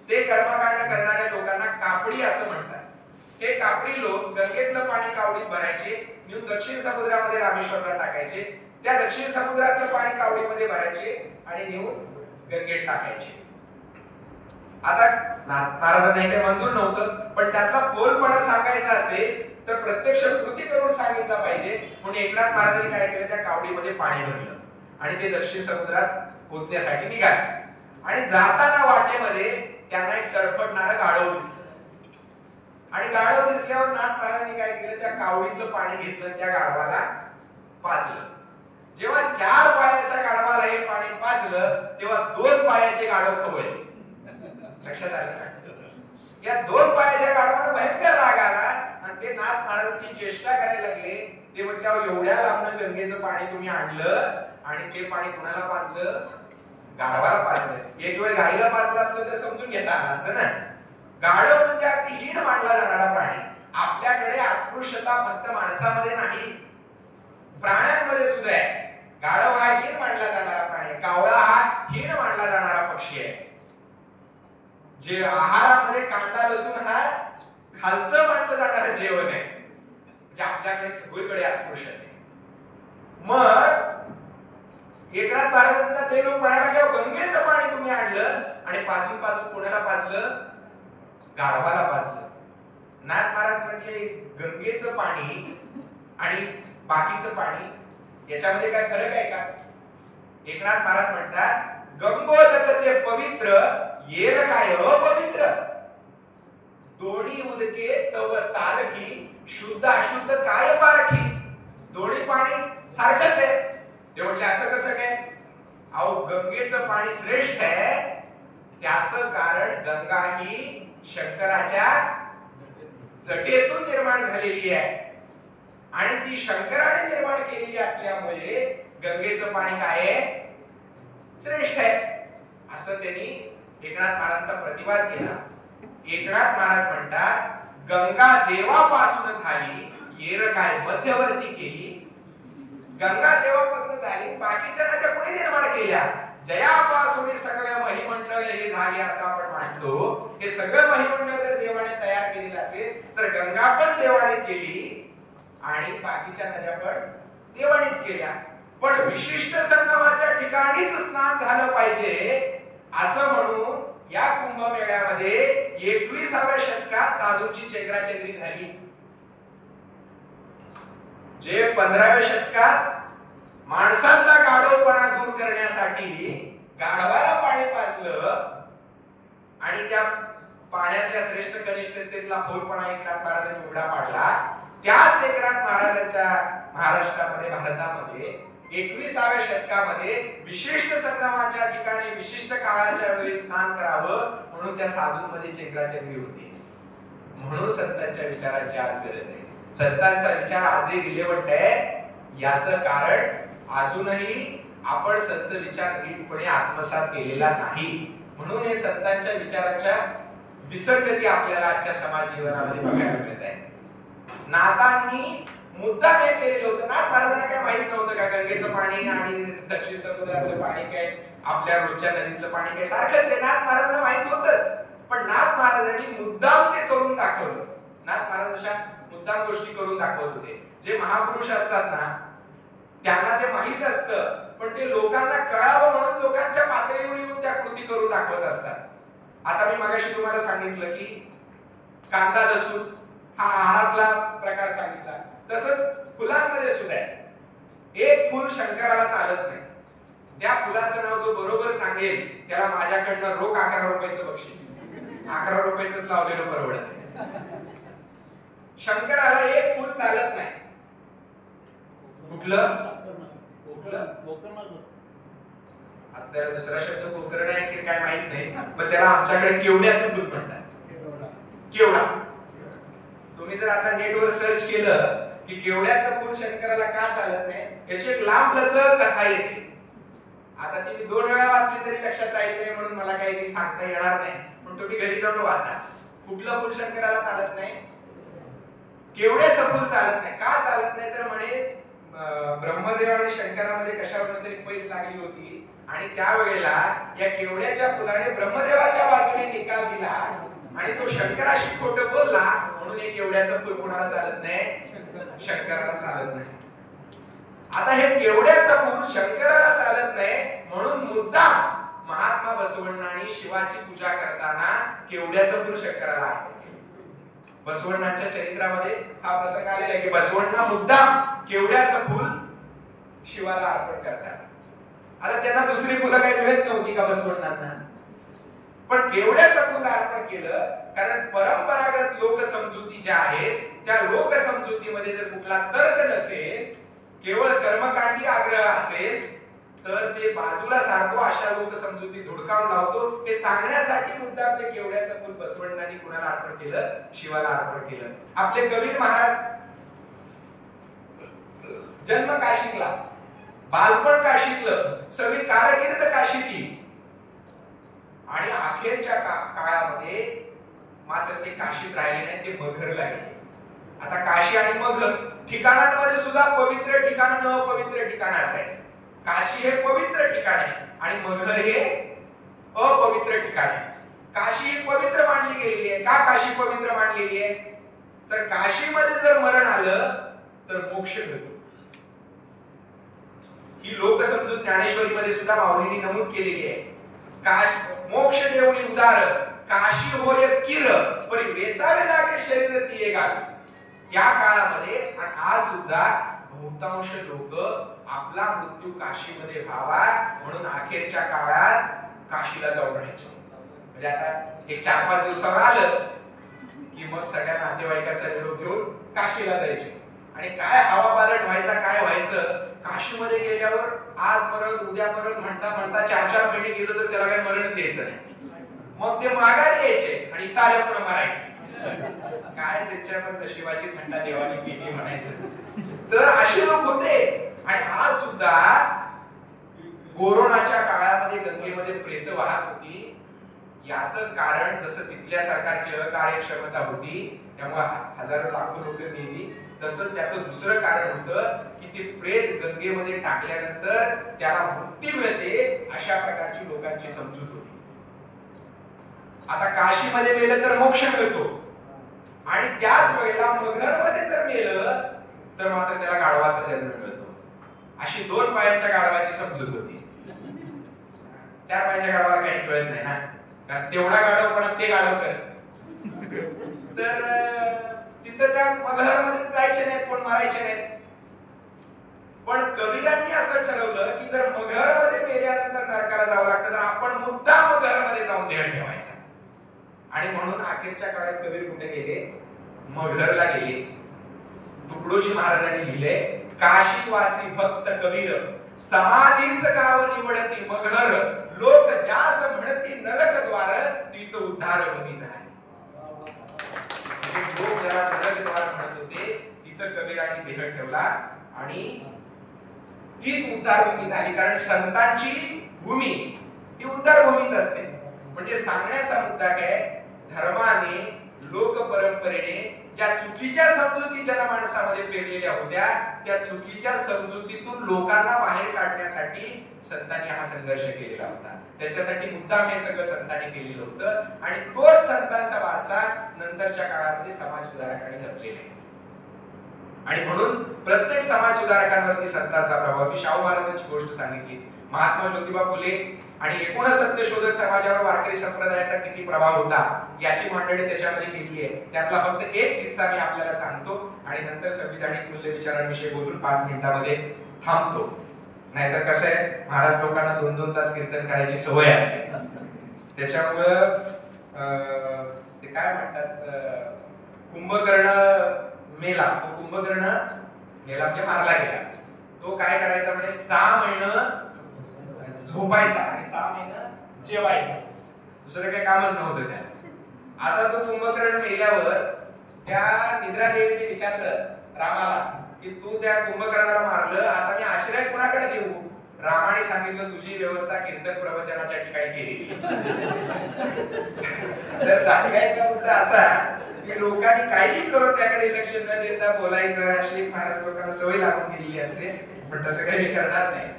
ते कर्मकांड करणाऱ्या लोकांना कापडी असं म्हणतात. हे कापडी लोक गंगेतलं पाणी कावडीत भरायचे, नेऊन दक्षिण समुद्रामध्ये रामेश्वरला टाकायचे. त्या दक्षिण समुद्रातलं पाणी कावडीमध्ये भरायचे आणि नेऊन गंगेत टाकायचे. आता महाराजांना हे काही मंजूर नव्हतं, पण त्यातला खोलपणा सांगायचा असेल तर प्रत्यक्ष कृती करून सांगितलं पाहिजे. म्हणून एकनाथ महाराजांनी काय केलं, त्या कावडीमध्ये पाणी भरलं आणि ते दक्षिण समुद्रात ओतण्यासाठी निघाले. आणि जाताना वाटेमध्ये त्यांना एक तडफडणारं गाढव दिसलं आणि गाढव दिसल्यावर नाथ महाराजांनी काय केलं, त्या कावडीतलं पाणी घेतलं, त्या गाढवाला पाजलं. जेव्हा 4 पायाच्या गाढवाला हे पाणी पाजलं तेव्हा 2 पायाचे गाढव खवळले. लक्षात आलं ना? या 2 पायाच्या गाढवाला भयंकर राग आला आणि ते नाथ महाराजांची चेष्टा करायला लागले. ते म्हटल्यावर एवढ्या लांबून गंगेचं पाणी तुम्ही आणलं आणि ते पाणी कुणाला पाजलं? गाढवाला पाजलं. एक वेळ गाईला पाजलं असतं तर समजून घेता आलं असतं ना. गाढव म्हणजे अगदी हीन मानला जाणारा प्राणी. आपल्याकडे अस्पृश्यता फक्त माणसामध्ये नाही, प्राण्यांमध्ये सुद्धा आहे. गाढव हा हीन मानला जाणारा प्राणी, कावळा हा हीन मानला जाणारा पक्षी आहे. जे आहारामध्ये कांदा लसूण हा खालचं मानलं जाणारं जेवण आहे. म्हणजे आपल्याकडे सगळीकडे अस्पृश्यता आहे. मग एकनाथ महाराजांना ते लोक म्हणायला की गंगेचं पाणी तुम्ही आणलं आणि पाजून पाजून कोणाला पाजलं? गाढवाला पाजलं. नाथ महाराज म्हटले गंगेचं पाणी आणि बाकीचं पाणी याच्यामध्ये काय फरक आहे का? एकनाथ महाराज म्हणतात गंगोदकते पवित्र येर काय अपवित्र, दोन्ही उदके तव सारखी शुद्ध अशुद्ध काय पारखी. दोन्ही पाणी सारखंच आहे. ते म्हटले असं कसं काय? अहो गंगेचं पाणी श्रेष्ठ आहे, त्याचं कारण गंगा ही शंकराच्या जटेतून निर्माण झालेली आहे आणि ती शंकराने निर्माण केलेली असल्यामुळे गंगेचं पाणी काय आहे? श्रेष्ठ आहे. असं त्यांनी एकनाथ महाराजांचा प्रतिवाद केला. एकनाथ महाराज म्हणतात गंगा देवापासून झाली, येर काय मध्यवर्ती केली. गंगा देवापासून झाली, बाकीच्या नद्या कोणी निर्माण केल्या? जयापासून सगळं महिमंडळ हे झाले असं आपण मानतो. हे सगळं महिमंडळ जर देवाने तयार केलेलं असेल तर गंगा पण देवाने केली आणि बाकीच्या नद्या पण देवानेच केल्या. पण विशिष्ट संगमाच्या ठिकाणीच स्नान झालं पाहिजे असं म्हणून या कुंभमेळ्यामध्ये 21व्या शतकात साधूंची चेंगराचेंगरी झाली. जे 15व्या शतकात माणसातला गाढवपणा दूर करण्यासाठी गाढवाला पाणी पाजलं आणि त्या पाण्यातल्या श्रेष्ठ कनिष्ठतेतला फोरपणा एकनाथ महाराजांनी उघडा पाडला. त्याच एकनाथ महाराजांच्या महाराष्ट्रामध्ये भारतामध्ये 21व्या शतकामध्ये विशिष्ट संगमाच्या ठिकाणी विशिष्ट काळाच्या वेळी स्नान करावं म्हणून त्या साधूंमध्ये चेंगराचेंगरी होती. म्हणून संतांच्या विचारांची आज गरज आहे. संतांचा विचार आजही रिलेव्हंट आहे. याचं कारण अजूनही आपण संत विचार नीटपणे आत्मसात केलेला नाही. म्हणून हे संतांच्या विचाराच्या विसंगती आपल्याला आजच्या समाज जीवनामध्ये बघायला मिळत आहे. नाथांनी मुद्दाम हे केलेलं होतं. नाथ महाराजांना काय माहित नव्हतं का गंगेचं पाणी आणि दक्षिण समुद्रातलं पाणी काय आपल्या रोजच्या नदीतलं पाणी काय सारखंच आहे? नाथ महाराजांना माहित होतच, पण नाथ महाराजांनी मुद्दाम ते करून दाखवलं. नाथ महाराज अशा मुद्दाम गोष्टी करून दाखवत होते. जे महापुरुष असतात ना त्यांना ते माहित असतं, पण ते लोकांना कळावं म्हणून लोकांच्या पातळीवर येऊन त्या कृती करून दाखवत असतात. आता मी मगाशी तुम्हाला सांगितलं की कांदा लसूण हा आहारातला प्रकार सांगितला, तसंच फुलांमध्ये सुद्धा आहे. एक फुल शंकराला चालत नाही. त्या फुलाचं नाव जो बरोबर सांगेल त्याला माझ्याकडनं रोख 11 रुपयाचं बक्षीस. 11 रुपयाचंच लावलेलं परवडत. शंकराला एक फुल चालत नाही. कुठलं? आपल्याला दुसरा शब्द गोकर्ण आहे की काय माहित नाही, पण त्याला आमच्याकडे केवड्याचं फुल म्हणतात. केवडा. तुम्ही जर आता नेटवर सर्च केलं की केवड्याचं फुल शंकराला का चालत नाही याची एक लांबलचक कथा येते. आता ती मी 2 वेळा वाचली तरी लक्षात राहिली नाही म्हणून मला काही ती सांगता येणार नाही, पण तुम्ही घरी जाऊन वाचा. कुठलं फुल शंकराला चालत नाही? केवड्याचं फुल चालत नाही. का चालत नाही तर म्हणे ब्रह्मदेव आणि शंकरामध्ये कशावर तरी पैस लागली होती आणि त्यावेळेला या केवड्याच्या फुलाने ब्रह्मदेवाच्या बाजूने निकाल दिला आणि तो शंकराशी खोटं बोलला म्हणून एक केवड्याचं फुल कोणाला चालत नाही? शंकराला चालत नाही. आता हे केवड्याचं फुल शंकराला चालत नाही म्हणून मुद्दाम महात्मा बसवण्णांनी शिवाची पूजा करताना केवड्याचं फुल शंकराला अर्पण केलं. बसवण्णांच्या चरित्रामध्ये हा प्रसंग आलेला आहे की बसवण्णा मुद्दाम केवड्याचं फुल शिवाला अर्पण करतात. आता त्यांना दुसरी फुलं काही मिळत नव्हती का बसवण्णांना, पण केवड्याचं फुल अर्पण केलं कारण परंपरागत लोकसमजुती ज्या आहेत त्या लोकसमजुतीमध्ये जर कुठला तर्क नसेल, केवळ कर्मकांडी आग्रह असेल तर ते बाजूला सारतो. अशा लोकसमजुती धुडकावून लावतो. हे सांगण्यासाठी मुद्दाम ते केवड्याचं फुल बसवण्णांनी कुणाला अर्पण केलं? शिवाला अर्पण केलं. आपले कबीर महाराज जन्म काशीतला, बालपण काशीतलं, सगळी कारकीर्द काशीतली आणि अखेरच्या काळामध्ये मात्र ते काशीत राहिले नाही, ते मगरला गेले. आता काशी आणि मगर ठिकाणांमध्ये सुद्धा पवित्र ठिकाण आणि अपवित्र ठिकाण असायचे. काशी हे पवित्र ठिकाण आहे आणि मगर हे अपवित्र ठिकाण आहे. काशी ही पवित्र मानली गेलेली आहे. का काशी पवित्र मानलेली आहे? तर काशीमध्ये जर मरण आलं तर मोक्ष मिळतो. ही लोकसमजूत ज्ञानेश्वरीमध्ये सुद्धा माऊलींनी नमूद केलेली आहे. मोक्ष देऊनी उदार काशी होय किर परी वेचावे लागे शरीर तिये गावी. त्या काळामध्ये आणि आज सुद्धा बहुतांश लोक आपला मृत्यू काशीमध्ये व्हावा म्हणून अखेरच्या काळात काशीला जाऊन राहायचे. म्हणजे आता एक 4-5 दिवसावर आलं की मग सगळ्या नातेवाईकाचा निरोप घेऊन काशीला जायचे. आणि काय हवा पालट व्हायचा, काय व्हायचं, काशीमध्ये गेल्यावर आज मरण उद्या मरण म्हणता म्हणता 4-4 महिने गेलो तर त्याला काही मरणच यायचं नाही. मग ते माघारी यायचे आणि इथं आल्यापुढे मरायचे. काय त्याच्या पण नशिबाची थंडा देवाने केली म्हणायचं. तर असे लोक होते. आणि आज सुद्धा कोरोनाच्या काळामध्ये गंगेमध्ये प्रेत वाहत होती. याचं कारण जसं तिथल्या सरकारची अकार्यक्षमता होती त्यामुळे हजारो लाखो लोक मेली, तसंच त्याचं दुसरं कारण होतं की ते प्रेत गंगेमध्ये टाकल्यानंतर त्याला मुक्ती मिळते अशा प्रकारची लोकांची समजूत होती. आता काशीमध्ये मेलं तर मोक्ष मिळतो आणि त्याच वेळेला मगरमध्ये जर मेलं तर मात्र त्याला गाढवाचा जन्म मिळतो. अशी 2 पायांच्या गाढवाची समजूत होती. 4 पायांच्या गाढवाला काही कळत नाही ना, कारण तेवढा गाढवपणा ते गाढव करत. तर तिथं त्या मगरमध्ये जायचे नाहीत, कोण मारायचे नाहीत. पण कबीरांनी असं ठरवलं की जर मगरमध्ये मेल्यानंतर नरकाला जावं लागतं तर आपण मुद्दाम मगरमध्ये जाऊन देह ठेवायचा. आणि म्हणून अखेरच्या काळात कबीर कुठे गेले? मगरला गेले. तुकडोजी महाराजांनी लिहिले, काशीवासी भक्त कबीर समाधीस गाव निवडती मगर लोक जास म्हणती नरक द्वार तीच उद्धार भूमी झाली. लोक ज्याला नरक द्वार म्हणत होते तिथं कबीरांनी देह ठेवला आणि तीच उद्धार भूमी झाली. कारण संतांची भूमी ही उद्धार भूमीच असते. म्हणजे सांगण्याचा मुद्दा काय, धर्माने लोक परंपरेने ज्या चुकीच्या समजुती जनमानसामध्ये पेरलेल्या होत्या त्या चुकीच्या समजुतीतून लोकांना बाहेर काढण्यासाठी संतांनी हा संघर्ष केलेला होता. त्याच्यासाठी मुद्दाम हे सगळं संतांनी केलेलं होतं आणि तोच संतांचा वारसा नंतरच्या काळामध्ये समाज सुधारकांनी जपलेला आहे. आणि म्हणून प्रत्येक समाज सुधारकांवरती संतांचा प्रभाव. मी शाहू महाराजांची गोष्ट सांगितली, महात्मा ज्योतिबा फुले आणि एकूणच सत्यशोधक समाजावर वारकरी संप्रदायाचा किती प्रभाव होता याची मांडणी त्याच्यामध्ये केली आहे. त्यातला फक्त एक किस्सा मी आपल्याला सांगतो आणि नंतर संविधानिक मूल्य विचारांविषयी बोलून 5 मिनिटांमध्ये थांबतो. नाहीतर कसं आहे, महाराज लोकांना 2-2 तास कीर्तन करायची सवय असते. त्याच्यामुळं ते काय म्हणतात, कुंभकर्ण मेला. तो कुंभकर्ण मेला म्हणजे मारला गेला. तो काय करायचा म्हणजे 6 महिने झोपायचा आणि 6 महिने जेवायचा. दुसरं काही कामच नव्हतं त्याला. असा तो कुंभकर्ण मेल्यावर त्या निद्रा देवीने विचारलं रामाला की तू त्या कुंभकर्णाला मारलं, आता मी आश्रय कुणाकडे देऊ? रामाने सांगितलं तुझी व्यवस्था कीर्तन प्रवचनाच्या ठिकाणी केली. तर सांगायचा मुद्दा असा की लोकांनी काही करून त्याकडे लक्ष न देता बोलायचं अशी महाराज लोकांना सवय लागून गेलेली असते. पण तसं काही करणार नाही.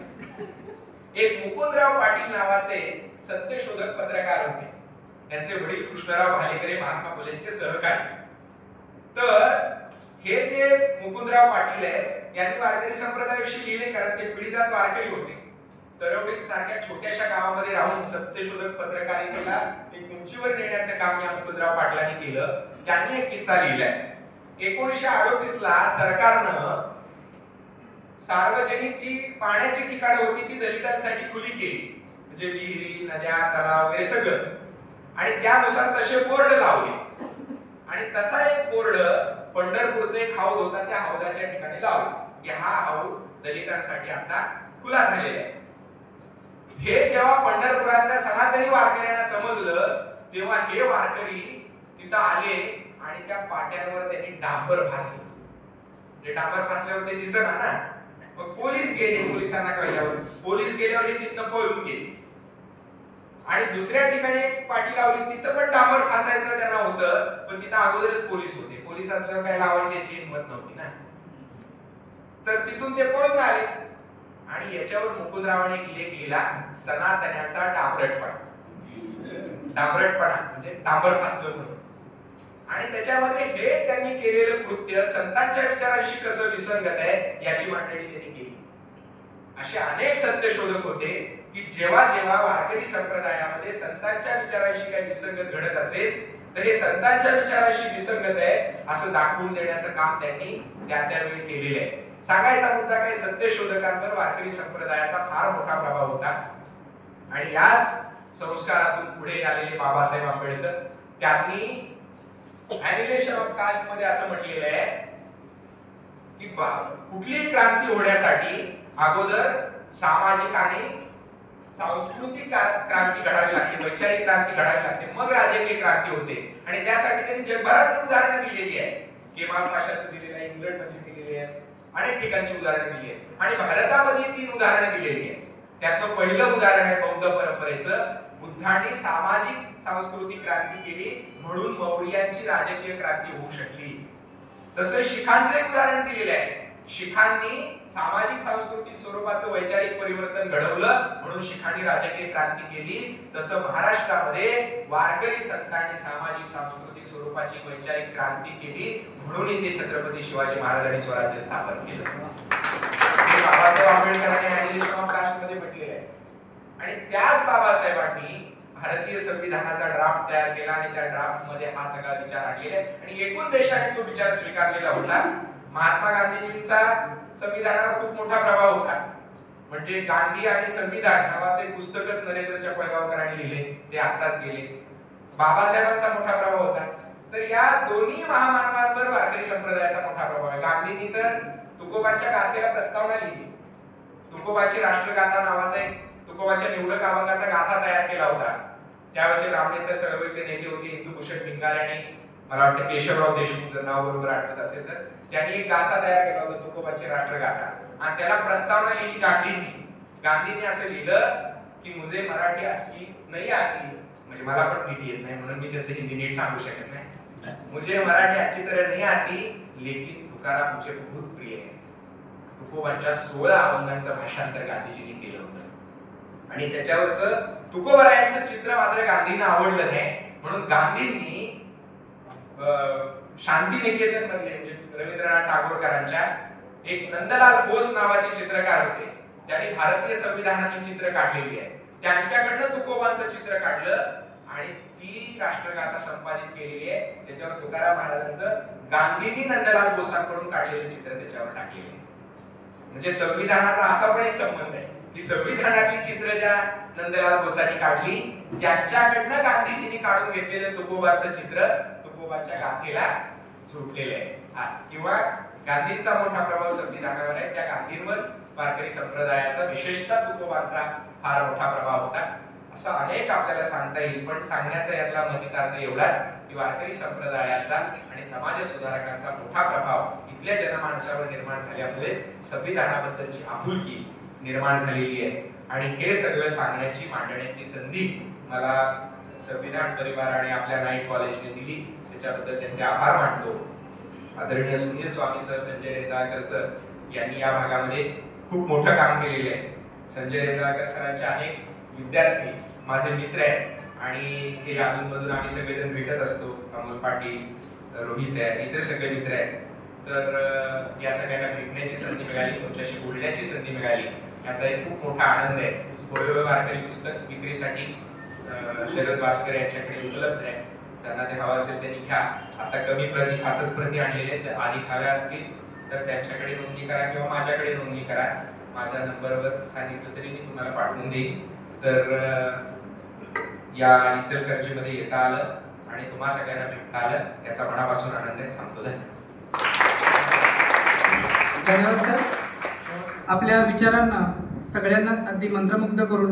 एक मुकुंदराव पाटील नावाचे सत्यशोधक पत्रकार होते. त्यांचे वडील कृष्णराव भालेकर महात्मा फुलेंचे सहकारी. तर हे जे मुकुंदराव पाटील आहेत यांनी वारकरी संप्रदायाविषयी लिहिले, कारण ते पिढीजात वारकरी होते. तरवडीत सारख्या छोट्याशा गावामध्ये राहून सत्यशोधक पत्रकारितेला एक उंचीवर नेण्याचं काम या मुकुंदराव पाटलांनी केलं. त्यांनी एक किस्सा लिहिलाय. 1938 ला सरकारनं सार्वजनिक जी पाण्याची ठिकाणं होती ती दलितांसाठी खुली केली. म्हणजे विहिरी, नद्या, तलाव वगैरे सगळं. आणि त्यानुसार तसे बोर्ड लावले. आणि तसा एक बोर्ड पंढरपूरचा एक हौद होता त्या हौदाच्या ठिकाणी लावला की हा हौद दलितांसाठी आता खुला झालेला आहे. हे जेव्हा पंढरपुरातल्या सनातनी वारकऱ्यांना समजलं तेव्हा हे वारकरी तिथं आले आणि त्या पाट्यांवर त्यांनी डांबर फासलं. ते डांबर फासल्यावर ते दिसत ना. मग पोलीस गेले. पोलिसांना कळल्यावर पोलीस गेल्यावर हे तिथनं पळून गेले. आणि दुसऱ्या ठिकाणी एक पाटी लावली, तिथं पण डांबर फासायचं त्यांना होतं, पण तिथं अगोदरच पोलीस होते. पोलीस असल्यावर काय लावायची याची हिंमत नव्हती ना. तर तिथून ते पळून आले आणि याच्यावर मुकुंदरावांनी एक लेख लिहिला, सनातन्याचा डांबरटपणा. डांबरटपणा म्हणजे डांबर फासलं म्हणून. आणि त्याच्यामध्ये हे त्यांनी केलेलं कृत्य संतांच्या विचारांशी कसं विसंगत आहे याची मांडणी त्यांनी केली. असे अनेक सत्यशोधक होते की जेव्हा जेव्हा वारकरी संप्रदायामध्ये संतांच्या विचारांशी काही विसंगत घडत असेल तर हे संतांच्या विचारांशी विसंगत आहे असं दाखवून देण्याचं काम त्यांनी त्यावेळी केलेलं आहे. सांगायचा मुद्दा काय, सत्यशोधकांवर वारकरी संप्रदायाचा फार मोठा प्रभाव होता. आणि याच संस्कारातून पुढे आलेले बाबासाहेब आंबेडकर त्यांनी ॲनिलेशन ऑफ कास्ट मध्ये असं म्हटलेलं आहे की कुठलीही क्रांती होण्यासाठी अगोदर सामाजिक आणि सांस्कृतिक क्रांती घडावी लागते, वैचारिक क्रांती घडावी लागते, मग राजकीय क्रांती होते. आणि त्यासाठी त्यांनी जगभरात उदाहरणं दिलेली आहे. केमाल पाशाचं दिलेलं आहे, इंग्लंड मध्ये दिलेली आहे, अनेक ठिकाणची उदाहरणं दिली आहेत. आणि भारतामध्ये 3 उदाहरणं दिलेली आहेत. त्यातलं पहिलं उदाहरण आहे बौद्ध परंपरेचं. बुद्धांनी सामाजिक सांस्कृतिक क्रांती केली म्हणून मौर्यांची राजकीय क्रांती होऊ शकली. तसं शिखांचं एक उदाहरण दिलेलं आहे. शिखांनी सामाजिक सांस्कृतिक स्वरूपाचं वैचारिक परिवर्तन घडवलं म्हणून शिखांनी राजकीय क्रांती केली. तसं महाराष्ट्रामध्ये वारकरी संतांनी सामाजिक सांस्कृतिक स्वरूपाची वैचारिक क्रांती केली म्हणून इथे छत्रपती शिवाजी महाराजांनी स्वराज्य स्थापन केलं. हे बाबासाहेब आंबेडकरांनी ॲनिलेशन ऑफ कास्ट मध्ये म्हटलेलं आहे. आणि त्याच बाबासाहेबांनी भारतीय संविधानाचा ड्राफ्ट तयार केला आणि त्या ड्राफ्ट मध्ये हा सगळा विचार आणलेला आहे. आणि एकूण देशाने तो विचार स्वीकारलेला होता. महात्मा गांधीजींचा संविधानावर खूप मोठा प्रभाव होता. म्हणजे गांधी आणि संविधान नावाचं एक पुस्तकच नरेंद्र चपळगावकरांनी लिहिले, ते आत्ताच गेले. बाबासाहेबांचा मोठा प्रभाव होता. तर या दोन्ही महामानवांवर वारकरी संप्रदायाचा मोठा प्रभाव आहे. गांधींनी तर तुकोबांच्या गाथेला प्रस्तावना लिहिली. तुकोबाची राष्ट्रगाथा नावाचा एक तुकोबाच्या निवडक अभंगाचा गाथा तयार केला होता. त्यावेळेचे रामनेतर चळवळीतले नेते होते इंदुभूषण भिंगार आणि मला वाटतं केशवराव देशमुख जर नाव बरोबर आठवत असेल तर त्यांनी एक गाथा तयार केला होता, तुकोबाची राष्ट्रगाथा. आणि त्याला प्रस्तावना लिहिली गांधींनी. गांधींनी असं लिहिलं की मुझे मराठी अच्छी नहीं आती, म्हणजे मला पण नीट येत नाही म्हणून मी त्याचं हिंदी नीट सांगू शकत नाही. मुझे मराठी अच्छी तरह नहीं आती लेकिन तुकाराम मुझे बहुत प्रिय है. तुकोबांच्या 16 अभंगांचं भाषांतर गांधीजींनी केलं होतं. आणि त्याच्यावरचं तुकोबरायांचं चित्र मात्र गांधींना आवडलं नाही म्हणून गांधींनी शांती निकेतन मधले म्हणजे रवींद्रनाथ टागोरकरांच्या एक नंदलाल बोस नावाचे चित्रकार होते, ज्यांनी भारतीय संविधानातली चित्र काढलेली आहे, त्यांच्याकडनं तुकोबांचं चित्र काढलं आणि ती राष्ट्रगाथा संपादित केलेली आहे. त्याच्यावर तुकाराम महाराजांचं गांधींनी नंदलाल बोसांकडून काढलेले चित्र त्याच्यावर टाकलेले आहे. म्हणजे संविधानाचा असा पण एक संबंध आहे की संविधानातली चित्र ज्या नंदलाल बोसांनी काढली त्यांच्याकडनं गांधीजींनी काढून घेतलेलं तुकोबांचं चित्र तुकोबांच्या गाथेला जोडलेलं आहे. किंवा गांधींचा मोठा प्रभाव संविधानावर आहे, त्या गांधींवर वारकरी संप्रदायाचा विशेषतः तुकोबांचा फार मोठा प्रभाव होता. असं अनेक आपल्याला सांगता येईल, पण सांगण्याचा यातला मतितार्थ एवढाच की वारकरी संप्रदायाचा आणि समाज सुधारकांचा मोठा प्रभाव इथल्या जनमानसावर निर्माण झाल्यामुळेच संविधानाबद्दलची आपुलकी निर्माण झालेली आहे. आणि हे सगळं सांगण्याची मांडण्याची संधी मला संविधान परिवार आणि आपल्या नाईक कॉलेजने दिली, त्याच्याबद्दल त्यांचे आभार मानतो. आदरणीय सुनील स्वामी सर, संजय रेंदाळकर सर यांनी या भागामध्ये खूप मोठं काम केलेलं आहे. संजय रेंदाळकर सरांचे अनेक विद्यार्थी माझे मित्र आहेत आणि हे अधूनमधून आम्ही सगळेजण भेटत असतो. अमोल पाटील, रोहित आहे, इतर सगळे मित्र आहेत. तर या सगळ्यांना भेटण्याची संधी मिळाली, तुमच्याशी बोलण्याची संधी मिळाली, याचा एक खूप मोठा आनंद आहे. कोळवे वारकरी पुस्तक विक्रीसाठी शरद भास्कर यांच्याकडे उपलब्ध आहे, त्यांना ते हवं असेल त्यांनी घ्या. आता कमी प्रती 5च प्रती आणलेले आहेत, त्या अधिक हव्या असतील तर त्यांच्याकडे नोंदणी करा किंवा माझ्याकडे नोंदणी करा. माझ्या नंबरवर सांगितलं तरी मी तुम्हाला पाठवून देईन. तर या इचलकरंजीमध्ये येता आलं आणि तुम्हा सगळ्यांना भेटता आलं याचा मनापासून आनंद आहे. थांबतो. धन्यवाद सर. आपल्या विचारांना सगळ्यांनाच अगदी मंत्रमुग्ध करून